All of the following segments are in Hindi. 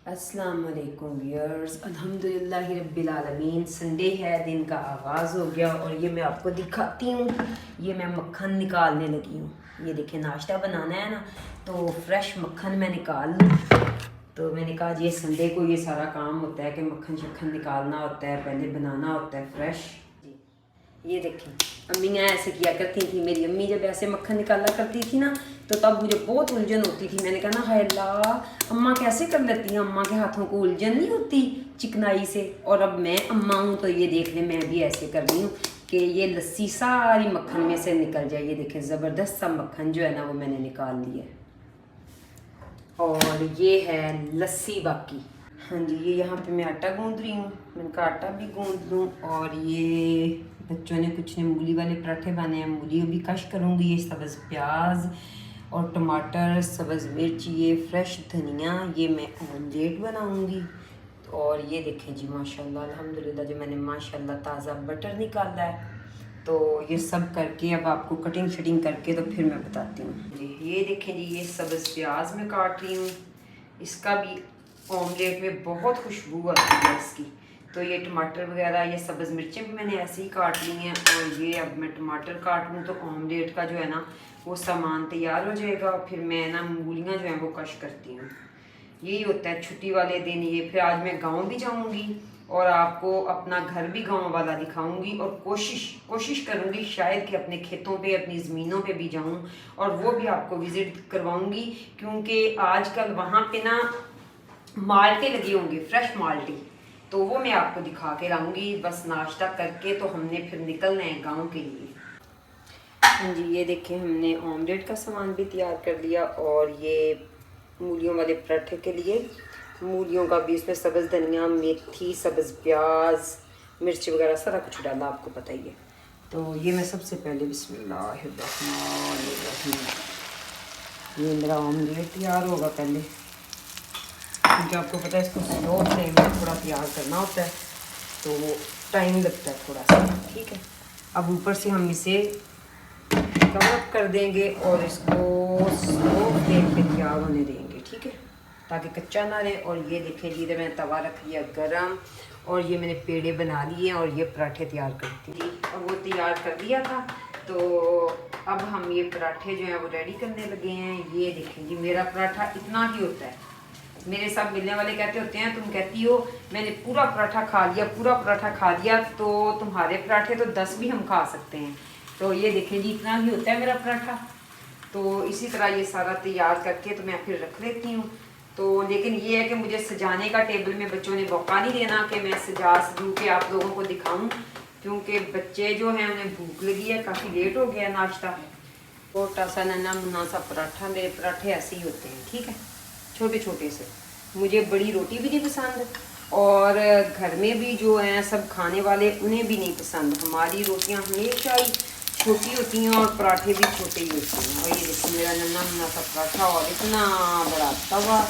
अस्सलाम वालेकुम व्यूअर्स, अल्हम्दुलिल्लाह रब्बिल आलमीन। संडे है, दिन का आगाज़ हो गया और ये मैं आपको दिखाती हूँ। ये मैं मक्खन निकालने लगी हूँ। ये देखिए, नाश्ता बनाना है ना, तो फ्रेश मक्खन मैं निकाल लूँ। तो मैंने कहा ये संडे को ये सारा काम होता है कि मक्खन शक्खन निकालना होता है, पहले बनाना होता है फ्रेश। ये देखें, अम्मियाँ ऐसे किया करती थी। मेरी अम्मी जब ऐसे मक्खन निकाला करती थी ना, तो तब मुझे बहुत उलझन होती थी। मैंने कहा ना, हाय अल्लाह, अम्मा कैसे कर लेती हैं, अम्मा के हाथों को उलझन नहीं होती चिकनाई से। और अब मैं अम्मा हूँ तो ये देख लें, मैं भी ऐसे कर रही हूँ कि ये लस्सी सारी मक्खन में से निकल जाए। ये देखें, ज़बरदस्त सा मक्खन जो है ना, वो मैंने निकाल लिया है। और ये है लस्सी बाकी। हाँ जी, ये यहाँ पे मैं आटा गूंद रही हूँ। मैंने कहा आटा भी गूंद लूँ। और ये बच्चों ने कुछ ने मूली वाले पराठे बने हैं, मूली भी कश करूँगी। ये सब्ज़ प्याज और टमाटर, सब्ज़ मिर्च, ये फ्रेश धनिया, ये मैं ऑमलेट बनाऊँगी। और ये देखें जी, माशाल्लाह अल्हम्दुलिल्लाह, जो मैंने माशाल्लाह ताज़ा बटर निकाला है। तो ये सब करके अब आपको कटिंग शटिंग करके तो फिर मैं बताती हूँ जी। ये देखें जी, ये सब्ज़ प्याज मैं काट रही हूँ। इसका भी ऑमलेट में बहुत खुशबू आती है इसकी। तो ये टमाटर वगैरह, ये सब्ज़ मिर्चें भी मैंने ऐसे ही काट ली हैं। और ये अब मैं टमाटर काट लूँ तो ऑमलेट का जो है ना, वो सामान तैयार हो जाएगा। फिर मैं ना मूलियाँ जो हैं वो कश करती हूँ। यही होता है छुट्टी वाले दिन। ये फिर आज मैं गांव भी जाऊंगी और आपको अपना घर भी गांव वाला दिखाऊंगी। और कोशिश करूंगी शायद कि अपने खेतों पे, अपनी ज़मीनों पे भी जाऊं और वो भी आपको विज़िट करवाऊंगी। क्योंकि आजकल वहाँ पे ना माल्टे लगे होंगे, फ्रेश माल्टे, तो वो मैं आपको दिखा के लाऊंगी। बस नाश्ता करके तो हमने फिर निकलना है गाँव के लिए। हाँ जी, ये देखें, हमने ऑमलेट का सामान भी तैयार कर लिया। और ये मूलियों वाले पराठे के लिए मूलियों का भी, इसमें सब्ज़ धनिया, मेथी, सब्ज़ प्याज, मिर्च वगैरह सारा कुछ डाला, आपको पता ही है। तो ये मैं सबसे पहले बिस्मिल्लाहिर्रहमानिर्रहीम, ये मेरा ऑमलेट तैयार होगा पहले, क्योंकि आपको पता है इसको स्लो फ्लेम में थोड़ा तैयार करना होता है, तो टाइम लगता है थोड़ा सा। ठीक है, अब ऊपर से हम इसे कवर अप कर देंगे और इसको स्लो फ्लेम पे तैयार होने देंगे। ठीक है, ताकि कच्चा ना रहे। और ये देखिए जी, इधर मैंने तवा रख लिया गरम और ये मैंने पेड़े बना लिए और ये पराठे तैयार करती थी और वो तैयार कर लिया था। तो अब हम ये पराठे जो हैं वो रेडी करने लगे हैं। ये देखें जी, मेरा पराठा इतना ही होता है। मेरे साथ मिलने वाले कहते होते हैं, तुम कहती हो मैंने पूरा पराठा खा लिया, पूरा पराठा खा लिया, तो तुम्हारे पराठे तो 10 भी हम खा सकते हैं। तो ये देखें जी, इतना ही होता है मेरा पराठा। तो इसी तरह ये सारा तैयार करके तो मैं फिर रख लेती हूँ। तो लेकिन ये है कि मुझे सजाने का टेबल में बच्चों ने मौका नहीं देना कि मैं सजूँ के आप लोगों को दिखाऊं, क्योंकि बच्चे जो हैं उन्हें भूख लगी है, काफ़ी लेट हो गया नाश्ता। छोटा सा नन्ना मुन्ना सा पराठा, मेरे पराठे ऐसे ही होते हैं। ठीक है, छोटे छोटे से। मुझे बड़ी रोटी भी नहीं पसंद और घर में भी जो हैं सब खाने वाले, उन्हें भी नहीं पसंद। हमारी रोटियां हमेशा ही छोटी होती हैं और पराठे भी छोटे ही होते हैं। और ये देखो मेरा नन्ना मुन्ना सा पराठा और इतना बड़ा तवा।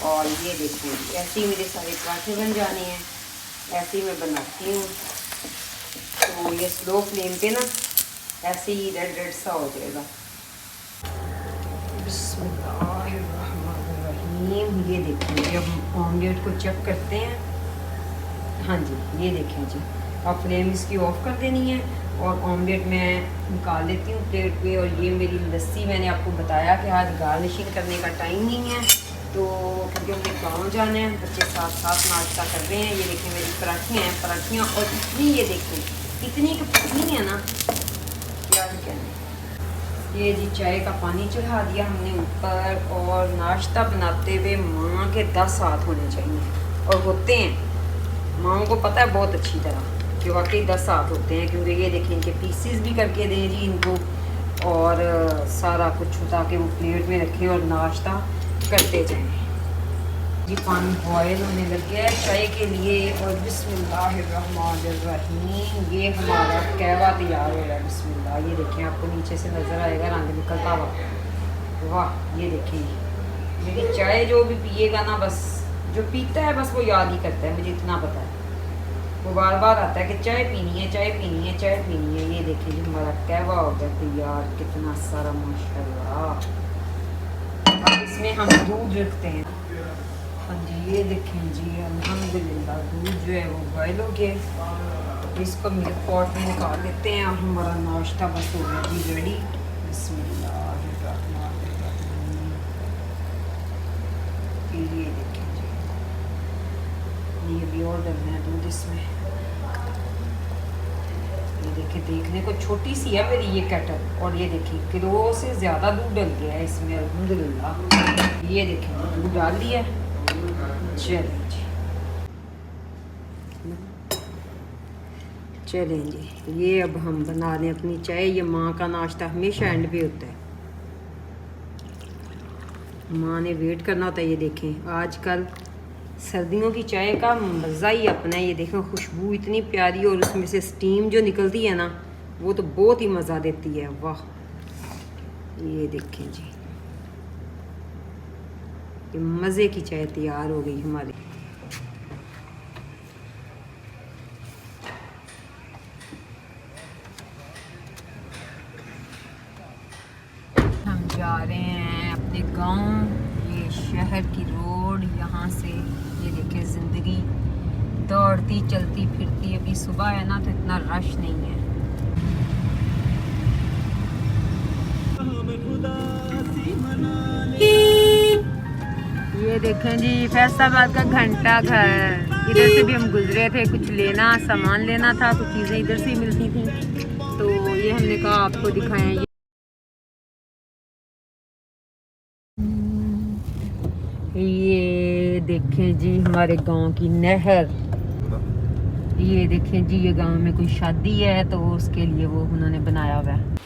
और ये देखो, ऐसे ही मेरे सारे पराठे बन जाने हैं, ऐसे ही मैं बनाती हूँ। तो ये स्लो फ्लेम पे ना ऐसे ही रेड रेड सा हो जाएगा। बिस्मिल्लाहिर्रहमानिर्रहीम। ये देखिए, जब ऑमलेट को चेक करते हैं, हाँ जी, ये देखें जी, अब फ्लेम इसकी ऑफ कर देनी है और ऑमलेट मैं निकाल लेती हूँ प्लेट पे। और ये मेरी लस्सी, मैंने आपको बताया कि आज गार्निशिंग करने का टाइम नहीं है, तो क्योंकि मुझे गाँव जाना है, बच्चे साथ साथ नाश्ता कर रहे हैं। ये देखें मेरी पराठियाँ हैं, पराठियाँ और इतनी, ये देखें इतनी पतली है ना, क्या कहना। ये जी, चाय का पानी चढ़ा दिया हमने ऊपर। और नाश्ता बनाते हुए माँ के 10 हाथ होने चाहिए, और होते हैं। माँओं को पता है बहुत अच्छी तरह कि वाकई 10 हाथ होते हैं। क्योंकि ये देखें, इनके पीसीस भी करके दें जी इनको, और सारा कुछ ताकि वो प्लेट में रखें और नाश्ता करते जाएं जी। पानी बॉयल होने लग गया है चाय के लिए। और बिस्मिल्लाहिर्रहमानिर्रहीम, ये हमारा कहवा तैयार हो रहा है। बिस्मिल्लाह, ये देखें, आपको नीचे से नज़र आएगा रंग निकलता हुआ। वाह, ये देखिए, मेरी चाय जो भी पिएगा ना, बस जो पीता है बस वो याद ही करता है, मुझे इतना पता है। वो बार बार आता है कि चाय पीनी है, चाय पीनी है, चाय पीनी है। ये देखिए जी, हमारा कहवा हो गया तैयार, कितना सारा माशाल्लाह। अब इसमें हम दूध रखते हैं। हाँ जी, ये देखें जी, अल्हम्दुलिल्लाह दूध जो है वो बॉयल हो गया। तो इसको मिल्क पॉट में निकाल लेते हैं और हमारा नाश्ता बस हो गया जी रेडी। बिस्मिल्लाहिर्रहमानिर्रहीम। ये देखें जी, ये भी और डालना है दूध इसमें। ये देखिए, देखने को छोटी सी है मेरी ये केटल, और ये देखिए किलो से ज़्यादा दूध डल गया है इसमें अल्हम्दुलिल्लाह। ये देखिए दूध डाल दिया। चलें जी, चलें जी, ये अब हम बना लें अपनी चाय। ये माँ का नाश्ता हमेशा एंड पे होता है, माँ ने वेट करना होता है। ये देखें आजकल सर्दियों की चाय का मज़ा ही अपना है। ये देखें खुशबू इतनी प्यारी, और उसमें से स्टीम जो निकलती है ना, वो तो बहुत ही मज़ा देती है। वाह, ये देखें जी, ये मज़े की चाय तैयार हो गई हमारी। हम जा रहे हैं अपने गांव। ये शहर की रोड, यहाँ से ये देखें ज़िंदगी दौड़ती चलती फिरती। अभी सुबह है ना तो इतना रश नहीं है। ये देखें जी फैसलाबाद का घंटा घर, इधर से भी हम गुजरे थे। कुछ लेना, सामान लेना था, कुछ चीज़ें इधर से मिलती थी, तो ये हमने कहा आपको दिखाएं। ये देखें जी हमारे गांव की नहर। ये देखें जी, ये गांव में कोई शादी है तो उसके लिए वो उन्होंने बनाया हुआ है।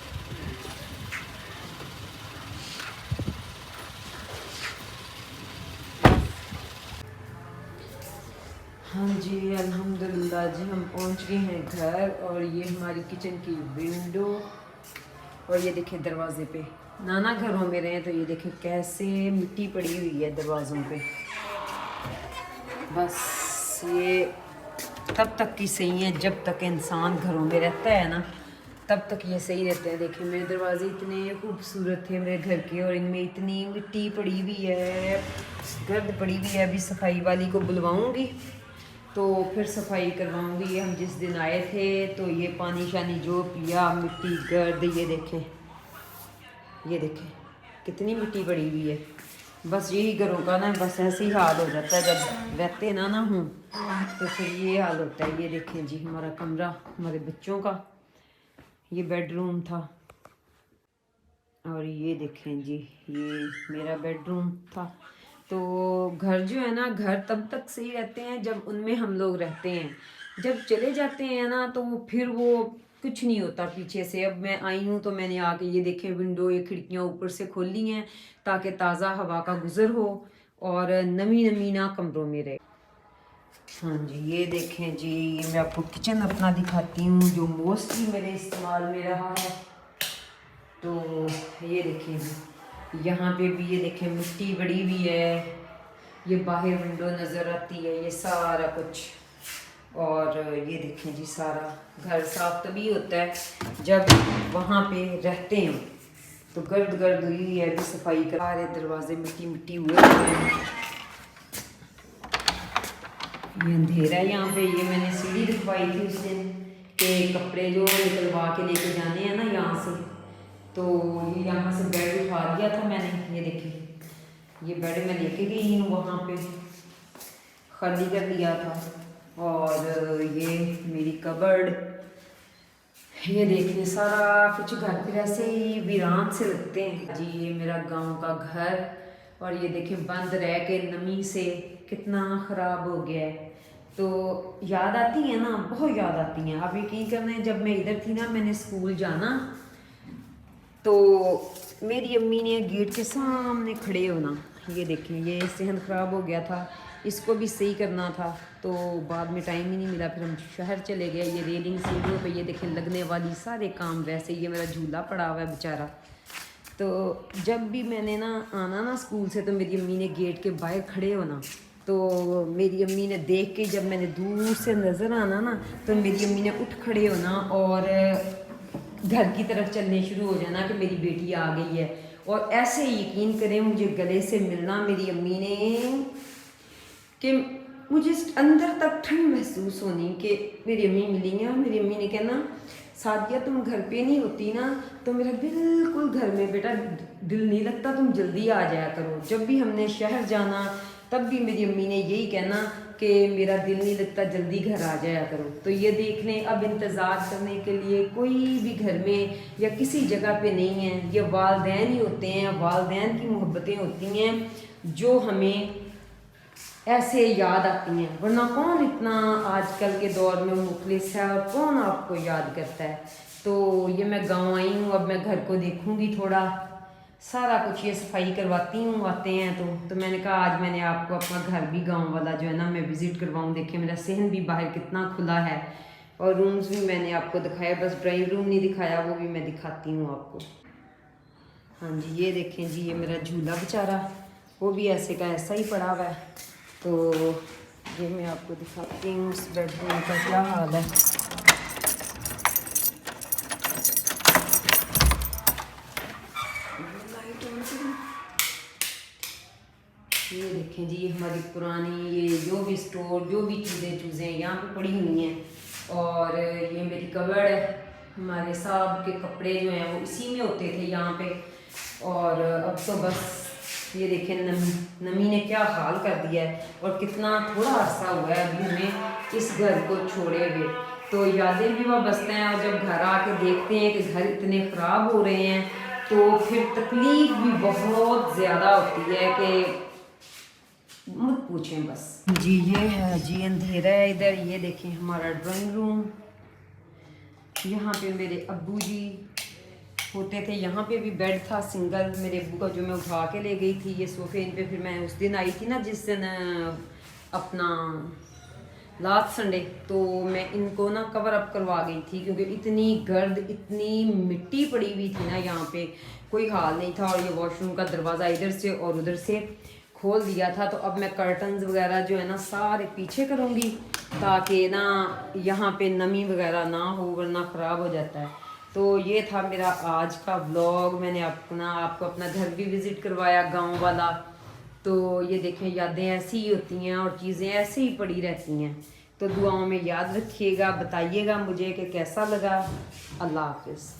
हाँ जी, अल्हम्दुलिल्लाह जी, हम पहुंच गए हैं घर। और ये हमारी किचन की विंडो, और ये देखें दरवाजे पे, नाना घरों में रहे तो ये देखें कैसे मिट्टी पड़ी हुई है दरवाज़ों पे। बस ये तब तक की सही है जब तक इंसान घरों में रहता है ना, तब तक ये सही रहते हैं। देखिए मेरे दरवाजे इतने खूबसूरत थे मेरे घर के, और इनमें इतनी मिट्टी पड़ी हुई है, गर्द पड़ी हुई है। अभी सफाई वाली को बुलवाऊंगी तो फिर सफाई करवाऊंगी। हम जिस दिन आए थे तो ये पानी शानी जो पिया, मिट्टी गर्द, ये देखें, ये देखें कितनी मिट्टी पड़ी हुई है। बस यही घरों का ना, बस ऐसे ही हाल हो जाता है जब रहते ना हूँ, तो फिर ये हाल होता है। ये देखें जी हमारा कमरा, हमारे बच्चों का ये बेडरूम था, और ये देखें जी ये मेरा बेडरूम था। तो घर जो है ना, घर तब तक सही रहते हैं जब उनमें हम लोग रहते हैं। जब चले जाते हैं ना तो फिर वो कुछ नहीं होता पीछे से। अब मैं आई हूँ तो मैंने आके ये देखें विंडो, ये खिड़कियाँ ऊपर से खोली हैं ताकि ताज़ा हवा का गुज़र हो और नमी नमी ना कमरों में रहे। हाँ जी, ये देखें जी, ये मैं आपको किचन अपना दिखाती हूँ जो मोस्टली मेरे इस्तेमाल में रहा है। तो ये देखें जी, यहाँ पे भी ये देखें मिट्टी बड़ी हुई है, ये बाहर विंडो नज़र आती है, ये सारा कुछ। और ये देखें जी सारा घर साफ तभी होता है जब वहाँ पे रहते हैं। तो गर्द गर्द हुई है, अभी सफाई करा रहे, दरवाजे मिट्टी मिट्टी हुए हैं। ये अंधेरा है यहाँ पे। ये मैंने सीढ़ी दिखवाई थी उस दिन कि कपड़े जो निकलवा के लेके जाने हैं ना यहाँ से, तो ये यहाँ से बेड उठा दिया था मैंने। ये देखिए ये बेड मैं लेके गई हूँ, वहाँ पे खाली कर दिया था। और ये मेरी कबर्ड, ये देखिए सारा कुछ घर पे ऐसे ही वीरान से लगते हैं जी। ये मेरा गांव का घर, और ये देखें बंद रह के नमी से कितना ख़राब हो गया है। तो याद आती है ना, बहुत याद आती हैं। आप यकीन करना है, जब मैं इधर थी ना, मैंने स्कूल जाना तो मेरी अम्मी ने गेट के सामने खड़े होना। ये देखें ये सेहन ख़राब हो गया था, इसको भी सही करना था, तो बाद में टाइम ही नहीं मिला। फिर हम शहर चले गए। ये रेलिंग सीढ़ियों पे ये देखें लगने वाली सारे काम वैसे। ये मेरा झूला पड़ा हुआ है बेचारा। तो जब भी मैंने ना आना ना स्कूल से, तो मेरी अम्मी ने गेट के बाहर खड़े होना। तो मेरी अम्मी ने देख के, जब मैंने दूर से नज़र आना ना, तो मेरी अम्मी ने उठ खड़े होना और घर की तरफ चलने शुरू हो जाना कि मेरी बेटी आ गई है। और ऐसे यकीन करें, मुझे गले से मिलना मेरी अम्मी ने कि मुझे अंदर तक ठंड महसूस होनी कि मेरी अम्मी मिली हैं। मेरी अम्मी ने कहना सादिया तुम घर पे नहीं होती ना तो मेरा बिल्कुल घर में बेटा दिल नहीं लगता, तुम जल्दी आ जाया करो। जब भी हमने शहर जाना तब भी मेरी अम्मी ने यही कहना कि मेरा दिल नहीं लगता, जल्दी घर आ जाया करो। तो ये देख लें, अब इंतज़ार करने के लिए कोई भी घर में या किसी जगह पे नहीं है। ये वालदैन ही होते हैं, वालदैन की मोहब्बतें होती हैं जो हमें ऐसे याद आती हैं, वरना कौन इतना आजकल के दौर में मुखलिस है और कौन आपको याद करता है। तो ये मैं गांव आई हूँ, अब मैं घर को देखूँगी, थोड़ा सारा कुछ ये सफाई करवाती हूँ। आते हैं तो मैंने कहा आज मैंने आपको अपना घर भी गांव वाला जो है ना मैं विज़िट करवाऊँ। देखिए मेरा सहन भी बाहर कितना खुला है और रूम्स भी मैंने आपको दिखाया, बस ड्राइंग रूम नहीं दिखाया, वो भी मैं दिखाती हूँ आपको। हाँ जी, ये देखें जी, ये मेरा झूला बेचारा वो भी ऐसे का ऐसा ही पड़ा हुआ है। तो ये मैं आपको दिखाती हूँ उस बेडरूम का क्या हाल है। ये देखें जी, हमारी पुरानी ये जो भी स्टोर जो भी चीज़ें यहाँ पे पड़ी हुई हैं। और ये मेरी कबर्ड है, हमारे साहब के कपड़े जो हैं वो इसी में होते थे यहाँ पे। और अब तो बस ये देखें नमी ने क्या हाल कर दिया है और कितना थोड़ा अरसा हुआ है अभी हमें इस घर को छोड़े हुए। तो यादें भी वह बसते हैं और जब घर आके देखते हैं कि घर इतने ख़राब हो रहे हैं तो फिर तकलीफ़ भी बहुत ज़्यादा होती है कि मत पूछें बस। जी ये है जी, अंधेरा है इधर। ये देखें हमारा ड्राइंग रूम, यहाँ पे मेरे अब्बू जी होते थे, यहाँ पे भी बेड था सिंगल मेरे अब्बू का जो मैं उठा के ले गई थी ये सोफे इन पे। फिर मैं उस दिन आई थी ना जिस दिन अपना लास्ट संडे, तो मैं इनको ना कवर अप करवा गई थी क्योंकि इतनी गर्द इतनी मिट्टी पड़ी हुई थी ना यहाँ पे, कोई हाल नहीं था। और ये वॉशरूम का दरवाज़ा इधर से और उधर से खोल दिया था। तो अब मैं कर्टन्स वगैरह जो है ना सारे पीछे करूँगी ताकि ना यहाँ पे नमी वगैरह ना हो, वरना ख़राब हो जाता है। तो ये था मेरा आज का व्लॉग। मैंने आपको अपना घर भी विज़िट करवाया गांव वाला। तो ये देखें यादें ऐसी ही होती हैं और चीज़ें ऐसे ही पड़ी रहती हैं। तो दुआओं में याद रखिएगा, बताइएगा मुझे कि कैसा लगा। अल्लाह हाफ़िज़।